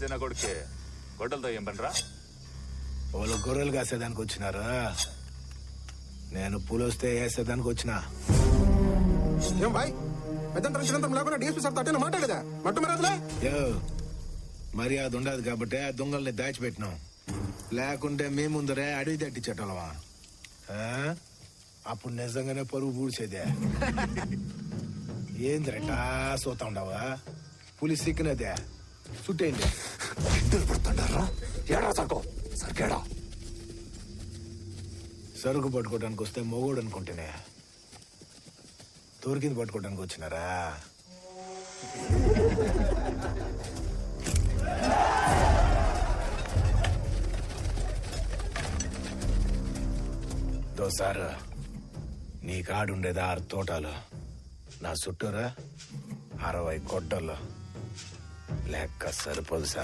చిన్న కొడుకే గొడ్డలతో ఏం పనిరా? వాళ్ళు గొర్రెలు కాసేదానికి వచ్చినారా, నేను పులొస్తే వేసేదానికి వచ్చినా. ఏం బాయ్ పెద్దంతరం చిన్నంతరం లేకుండా డిఎస్పీ సార్ తట్టిన మాట కదా మట్టు మరదలే. మర్యాద ఉండదు కాబట్టి ఆ దొంగల్ని దాచిపెట్టినాం. లేకుంటే మీ ముందరే అడవి తట్టించటలవా? అప్పుడు నిజంగానే పరుగు పూడ్చేదే. ఏంద్రటా సోతా ఉండవా? పులి సిక్కినదే చుట్టేయండి. పడుతుండారా? ఏడా సరుకు సరికేడా? సరుకు పట్టుకోవడానికి వస్తే మొగోడు అనుకుంటేనే దొరికింది పట్టుకోవడానికి వచ్చినారా? దోసారు నీ కాడుండేది 6 తోటాలు, నా చుట్టూరా 60 కొట్టలు. లెక్క సరిపోదు సార్.